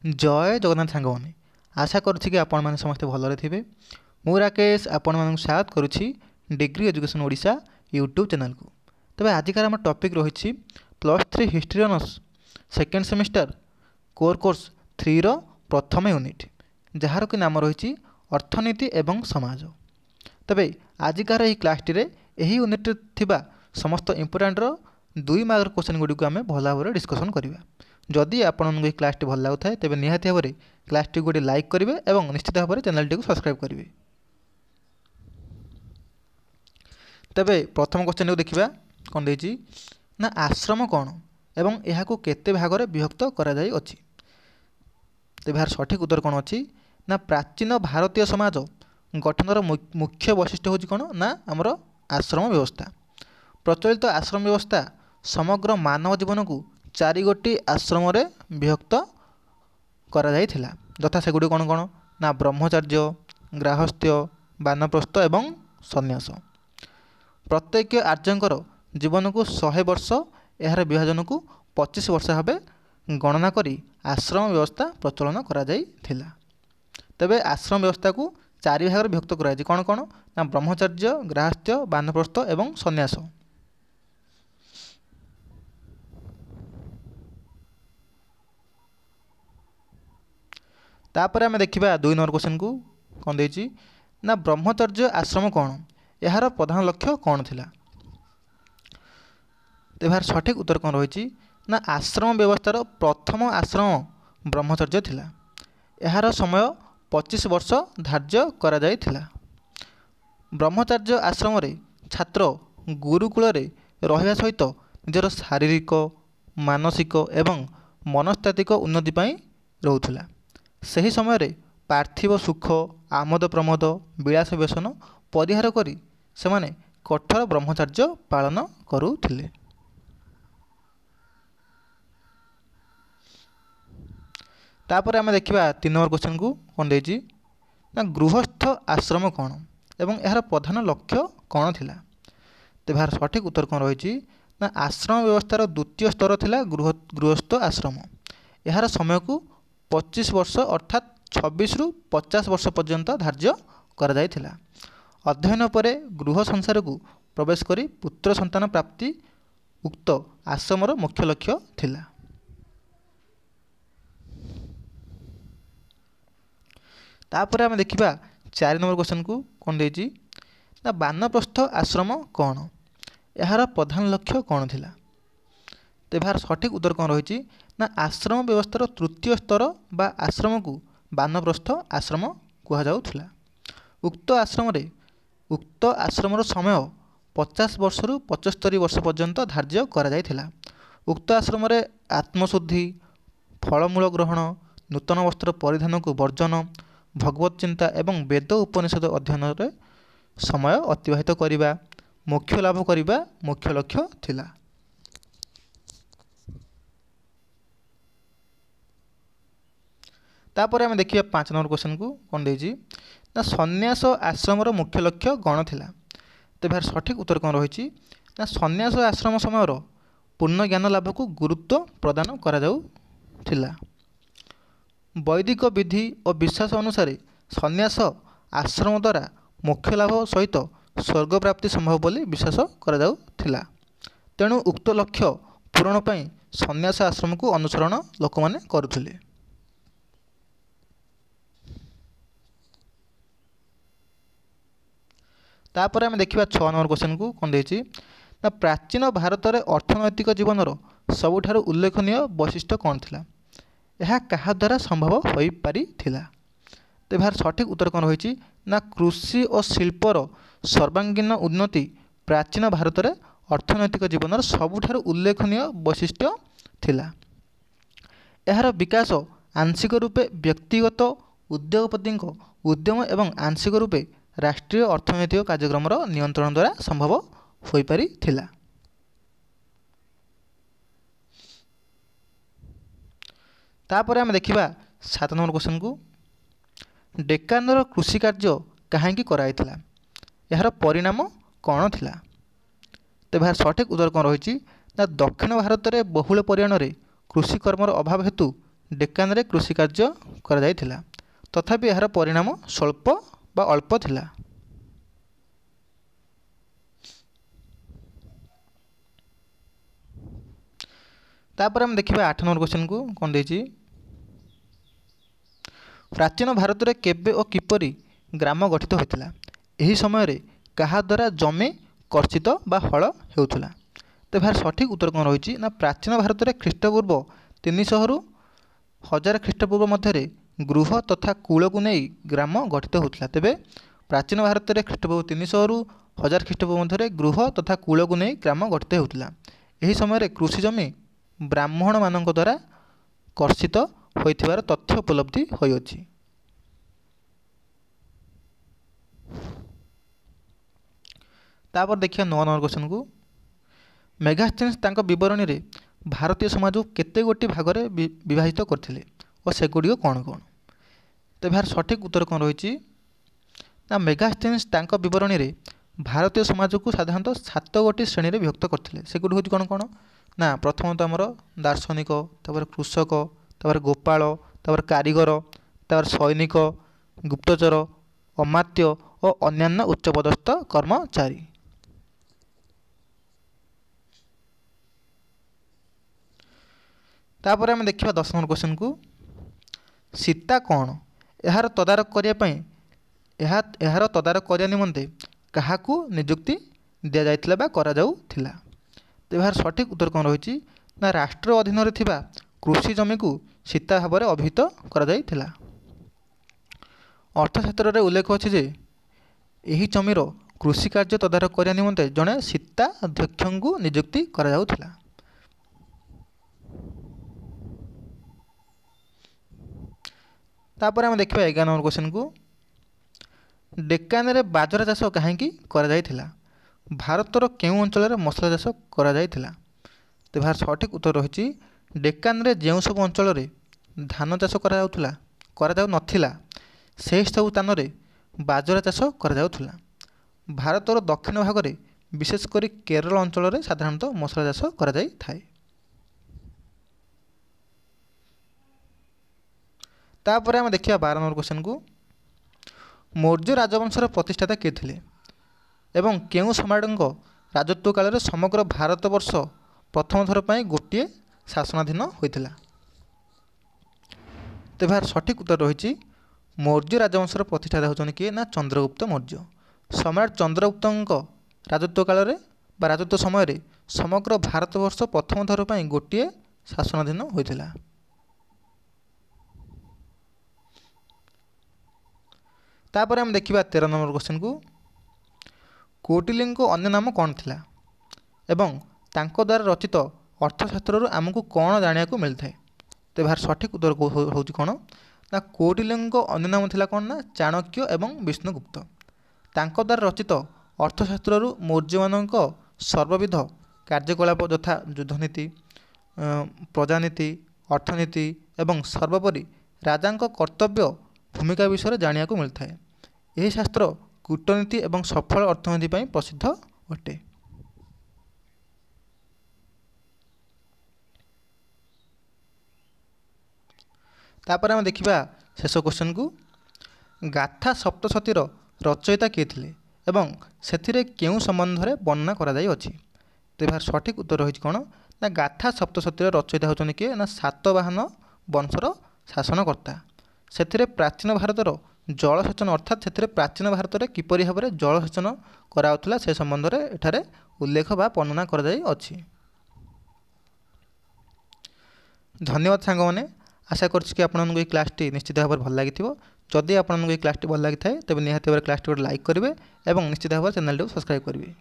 जय जगन्नाथ सांग मैंने आशा करुँच कि आपण मैंने समस्ते भलरे थे। मु राकेश आपण मानक स्वागत करुँची degree education Odisha YouTube channel को। तबे आजिकार आम टॉपिक रही +3 history honours second semester course 3 रो प्रथम यूनिट जार कि नाम रही अर्थनीति एवं समाज। तबे आजिकार यही क्लासटी यही यूनिट थिबा समस्त इंपोर्टेंट 2 मार्क क्वेश्चन गुड़ी को आम भल भाव डिस्कसन करवा। जदि आपको ये क्लासटी भल लगुता है तेज निहाती भाव में क्लासटी गोटे लाइक करेंगे और निश्चित भाव में चैनल को सब्सक्राइब करेंगे। तेबे प्रथम क्वेश्चन को देखा कौन देती ना आश्रम कौन एवं यह केते भाग में विभक्त कराई। तेज सठिक उत्तर कौन अच्छी ना प्राचीन भारतीय समाज गठनर मुख्य वैशिष्ट्य हूँ कौन ना आमर आश्रम व्यवस्था। प्रचलित आश्रम व्यवस्था समग्र मानव जीवन को 4 गोटी आश्रम रे विभक्त करा जाइथिला। यथा सेगुड़ी कौन कौन ना ब्रह्मचर्य, गृहस्थ्य, वानप्रस्थ एवं सन्यास। प्रत्येक आर्यंकर जीवन को 100 वर्ष यार विभाजन को 25 वर्ष भाव गणना करी आश्रम व्यवस्था प्रचलन करा जाइथिला। तबे आश्रम व्यवस्था को 4 भाग में विभक्त करा कौन कौन ना ब्रह्मचर्य, गृहस्थ्य, वानप्रस्थ एवं सन्यास। तापर आम देखा 2 नंबर क्वेश्चन को कौन देती ना ब्रह्मचर्य आश्रम कौन यार प्रधान लक्ष्य कौन थिला। तेबार सठिक उत्तर कौन रही ना आश्रम व्यवस्थार प्रथम आश्रम ब्रह्मचर्य थिला। यार समय 25 वर्ष धार्य करा जाइथिला। ब्रह्मचर्य आश्रम रे छात्र गुरुकुल रे रहिबा सहित निजर शारीरिक, मानसिक एवं मनस्तात्विक उन्नति पाई रहउथिला। सही समय रे पार्थिव सुख, आमोद प्रमोद, विलास व्यसन परिहार करी सेमाने कठोर ब्रह्मचर्य पालन करुथिले। तापर आम देखा 3 नंबर क्वेश्चन को कौन देती ना गृहस्थ आश्रम कौन एवं यार प्रधान लक्ष्य कौन थिला। तेबार सठिक उत्तर कौन रही ना आश्रम व्यवस्थार द्वितीय स्तर थिला गृहस्थ आश्रम। यार समय को 25 वर्ष अर्थात 26 रु 50 वर्ष पर्यंत धार्य करा जाइथिला। अध्ययन परे गृह संसार को प्रवेश करी पुत्र संतान प्राप्ति उक्त आश्रमर मुख्य लक्ष्य थिला। तापर आम देखा 4 नंबर क्वेश्चन को कौन देती ना वानप्रस्थ आश्रम कौन यार प्रधान लक्ष्य कौन थिला। तेबार सठिक उत्तर कौन रही ना आश्रम व्यवस्थार तृतीय स्तर बा आश्रम को वानप्रस्थ आश्रम कहुला। उक्त आश्रमर समय 50 वर्ष रु 75 वर्ष पर्यंत धार्य करा जाइथिला। उक्त आश्रम रे आत्मशुद्धि, फलमूल ग्रहण, नूतन वस्त्र परिधान को वर्जन, भगवत चिंता एवं वेद उपनिषद अध्ययन रे समय अतिबाहित करिबा, मोक्ष लाभ करिबा मुख्य लक्ष्य थिला। तापर आम देखिए 5 नंबर क्वेश्चन को कौन देती ना सन्यास आश्रमर मुख्य लक्ष्य कौन थिला। तेबार सठिक उत्तर कौन रही ना सन्यास आश्रम समय पूर्ण ज्ञान लाभ को गुरुत्व प्रदान करा जाउथिला। वैदिक विधि और विश्वास अनुसार सन्यास आश्रम द्वारा मोक्ष लाभ सहित स्वर्ग प्राप्ति संभव बोली विश्वास करा जाउथिला। तेणु उक्त लक्ष्य पूरण पाई सन्यास आश्रम को अनुसरण लोक माने करुथिले। तापर आम देखा 6 नंबर क्वेश्चन को कौन देती ना प्राचीन भारत में अर्थनैतिक जीवन सबुठार उल्लेखनीय वैशिष्ट्य कौन थिला यह क्या द्वारा संभव हो पारी थिला। तेबार सठिक उत्तर कौन रही ना कृषि और शिल्पर सर्वांगीन उन्नति प्राचीन भारत में अर्थनैतिक जीवन सबुठार उल्लेखनीय वैशिष्ट्य थिला। यार विकास आंशिक रूपे व्यक्तिगत उद्योगपति उद्यम एवं आंशिक रूपे राष्ट्रीय अर्थनैतिक कार्यक्रम नियंत्रण द्वारा संभव हो पारी थिला। तापर आम देखा 7 नंबर क्वेश्चन को डेक्कानर कृषि कार्य कहीं कराइथिला यार परिणाम कौन थिला। तेबार सठिक उत्तर कौन रही ना दक्षिण भारत में बहुल परिमाण में कृषि कर्मर अभाव हेतु ଡେକାନରେ କୃଷି କାର୍ଯ୍ୟ କରାଯାଇଥିଲା। ତଥାପି ଏହାର ପରିଣାମ ସ୍ୱଳ୍ପ ବା ଅଳ୍ପ ଥିଲା। ତାପରେ ଆମେ ଦେଖିବା 8 ନମ୍ବର क्वेश्चन को कौन देछि प्राचीन भारत में केबे और किपरि ग्राम गठित होता यही समय क्या द्वारा जमी कर्षित बा हल होता। तो यार सठिक उत्तर कौन रही ना प्राचीन भारत में ख्रीष्टपूर्व 300 रु 1000 ख्रीष्टपूर्व मध्य गृह तथा कूल को नहीं ग्राम गठित होता। तेबे प्राचीन भारत में ख्रीष्टपूर्व 300 रु 1000 ख्रीष्टपूर्व मध्य गृह तथा कूल को नहीं ग्राम गठित होता। यही समय कृषि जमी ब्राह्मण मान द्वारा कर्षित होइथिबार तथ्य उपलब्धि होइअछि। तापर देखिए 9 नंबर क्वेश्चन को मेगास्थेनिस तांको विवरणी रे भारतीय समाज को केते गोटी भाग रे विभाजित करथिले और सेगुडी कौन कौन। तो यार सठिक उत्तर कौन रही ना मेगास्थेनिस तांको विवरणी रे भारतीय समाज को साधारणतः 7 गोटी श्रेणी रे विभक्त करथिले। सेगुडी होछि कौन कौन ना प्रथमतः आमर दार्शनिक तापर कृषक तापर गोपाल तापर कारीगर तापर सैनिक गुप्तचर अमात्य और अन्यान्य उच्चपदस्थ कर्मचारी। तापर आम देखा 10 नंबर क्वेश्चन को सीता कौन यार तदारक करने यार तदारक करने निमंते क्या नियुक्ति दि जाइथिला बा करा जाउथिला। तो यार सठिक उत्तर कौन रही ना राष्ट्र अधीन रे थिबा कृषि जमी को सीता भाव में अभिहित करा जाइथिला। अर्थशास्त्र रे उल्लेख अछि जे एही जमीर कृषि कार्य तदारक करने निमंते जड़े सीता अध्यक्ष को नियुक्ति करा जाउथिला। तापर आम देखा 11 नंबर क्वेश्चन को डेक्कान रे बाजरा चाष कहीं करा जाइथिला भारतर केउं अंचल मसला चाष करा जाइथिला। तो यार सठिक उत्तर रही डेक्कान रे जेउ सब अंचल रे धान चाष करा जाउ नथिला से सब स्थान रे बाजरा चाष करा जाउथिला। भारतर दक्षिण भाग में विशेषकर केरल अंचल रे साधारणतः मसला चाष करा जाई थाए। तापर आम देखिए 12 नंबर क्वेश्चन को मौर्य राजवंशर प्रतिष्ठाता किए थे एवं केउं सम्राटक राजत्व काल में समग्र भारतवर्ष प्रथम थर पर गोटे शासनाधीन होता। तो यार सठिक उत्तर रही मौर्य राजवंशर प्रतिष्ठाता होचन किए ना चंद्रगुप्त मौर्य। सम्राट चंद्रगुप्त राजत्व काल में राजत्व समय समग्र भारतवर्ष प्रथम थर पर गोटे शासनाधीन होता। तापर हम देखिबा 13 नंबर क्वेश्चन को कौटिल्य को अन्य नाम कौन थिला एवं तांको द्वारा रचित अर्थशास्त्र आमको कौन जानिया को मिलता है। तो यार सठिक उत्तर होची कौन ना कौटिल्य अन्य नाम थिला कौन ना चाणक्य एवं विष्णुगुप्त। तांको द्वारा रचित अर्थशास्त्र मौर्य मानक सर्वविध कार्यकलाप यथा युद्धनीति प्रजानीति अर्थनीति एवं सर्वोपरि राजांक कर्तव्य भूमिका विषय जानिया को मिलता है। यही शास्त्र कूटनीति एवं सफल अर्थनीति पर प्रसिद्ध अटे। तापर हम देखिबा शेष क्वेश्चन को गाथा सप्तशतीर रचयिता किए थे एवं सेथिरे केउं संबंध रे वर्णना करा जाई अछि। तो यार सठिक उत्तर रही कौन ना गाथा सप्तशतीर रचयिता होचन किए ना सातवाहन वंशर शासनकर्ता। से प्राचीन भारतर जलसेचन अर्थात से प्राचीन भारत में किपरि भाव में जलसेचन कराउथला से संबंध में एठारे उल्लेख बा वर्णना करा जाई अछि। धन्यवाद सांग मैंने आशा करछि आपको क्लास टी निश्चित भाव में भल लगी। जदि आपको क्लास टी भल लगी थाए तेज निहाती भाव क्लास टी लाइक करेंगे और निश्चित भाव चैनल को सब्सक्राइब करेंगे।